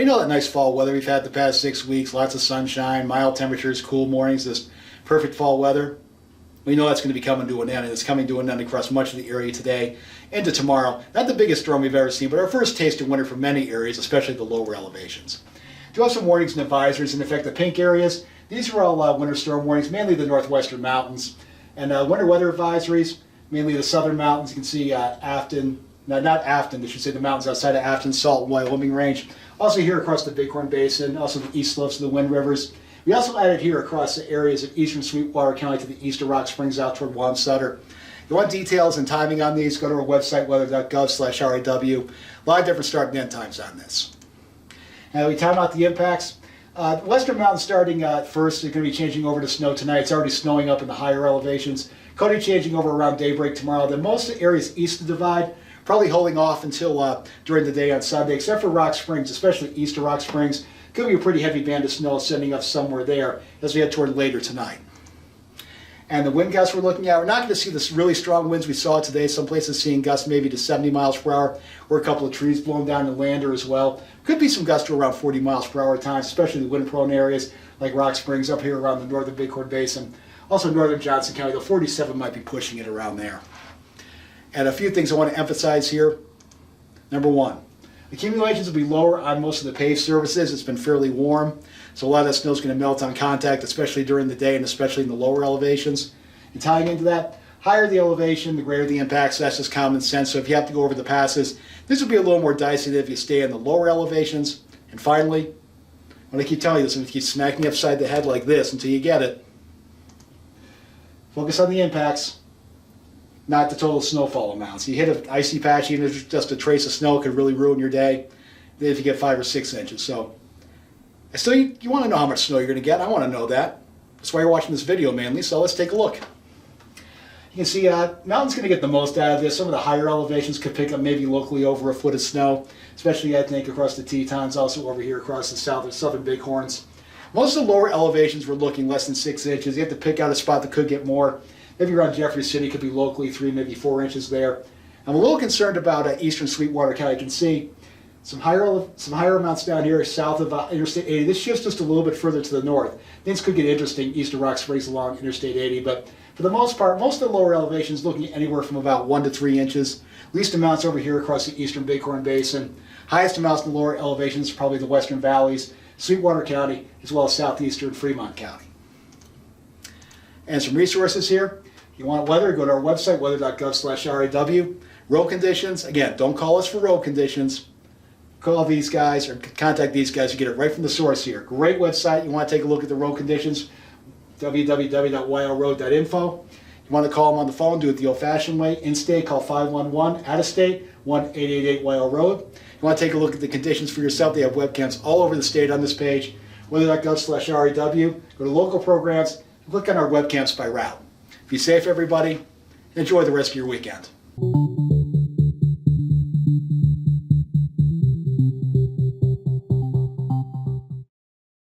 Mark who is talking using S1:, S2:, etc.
S1: We know that nice fall weather we've had the past 6 weeks, lots of sunshine, mild temperatures, cool mornings, this perfect fall weather. We know that's going to be coming to an end, and it's coming to an end across much of the area today into tomorrow. Not the biggest storm we've ever seen, but our first taste of winter for many areas, especially the lower elevations. Do have some warnings and advisories. In effect, the pink areas, these are all winter storm warnings, mainly the northwestern mountains. And winter weather advisories, mainly the southern mountains. You can see Afton, no, not Afton, I should say the mountains outside of Afton, Salt, and Wyoming Range. Also here across the Bighorn Basin, also the east slopes of the Wind Rivers. We also added here across the areas of eastern Sweetwater County to the east of Rock Springs out toward Wamsutter. If you want details and timing on these, go to our website, weather.gov/RIW. A lot of different start and end times on this. Now we time out the impacts. The western mountains starting first, they're going to be changing over to snow tonight. It's already snowing up in the higher elevations. Cody changing over around daybreak tomorrow. Then most of the areas east of the divide, probably holding off until during the day on Sunday, except for Rock Springs, especially east of Rock Springs. Could be a pretty heavy band of snow sending up somewhere there as we head toward later tonight. And the wind gusts we're looking at, we're not going to see the really strong winds we saw today. Some places seeing gusts maybe to 70 miles per hour, or a couple of trees blown down in Lander as well. Could be some gusts to around 40 miles per hour at times, especially the wind-prone areas like Rock Springs up here around the northern Bighorn Basin. Also northern Johnson County, the 47 might be pushing it around there. And a few things I want to emphasize here. Number one, accumulations will be lower on most of the paved surfaces. It's been fairly warm, so a lot of that snow is going to melt on contact, especially during the day and especially in the lower elevations. And tying into that, higher the elevation, the greater the impacts. That's just common sense. So if you have to go over the passes, this will be a little more dicey than if you stay in the lower elevations. And finally, I'm going to keep telling you this, I'm going to keep smacking you upside the head like this until you get it. Focus on the impacts, not the total snowfall amounts. You hit an icy patch, even if it's just a trace of snow, it could really ruin your day. Then if you get 5 or 6 inches. So, still, you want to know how much snow you're going to get. I want to know that. That's why you're watching this video mainly. So let's take a look. You can see mountains going to get the most out of this. Some of the higher elevations could pick up maybe locally over a foot of snow, especially I think across the Tetons, also over here across the southern Bighorns. Most of the lower elevations we're looking less than 6 inches. You have to pick out a spot that could get more. Maybe around Jeffrey City could be locally 3, maybe 4 inches there. I'm a little concerned about eastern Sweetwater County. You can see some higher amounts down here south of Interstate 80. This shifts just a little bit further to the north. Things could get interesting east of Rock Springs along Interstate 80, but for the most part, most of the lower elevations looking anywhere from about 1 to 3 inches. Least amounts over here across the eastern Bighorn Basin. Highest amounts in the lower elevations, probably the western valleys, Sweetwater County, as well as southeastern Fremont County. And some resources here. If you want weather, go to our website, weather.gov/RIW. Road conditions, again, don't call us for road conditions. Call these guys or contact these guys. You get it right from the source here. Great website. You want to take a look at the road conditions, www.ylroad.info. You want to call them on the phone, do it the old-fashioned way. In-state, call 511. Out-of-state, 1-888-YL-ROAD. You want to take a look at the conditions for yourself. They have webcams all over the state on this page. Weather.gov/RIW. Go to local programs. Click on our webcams by route. Be safe, everybody. Enjoy the rest of your weekend.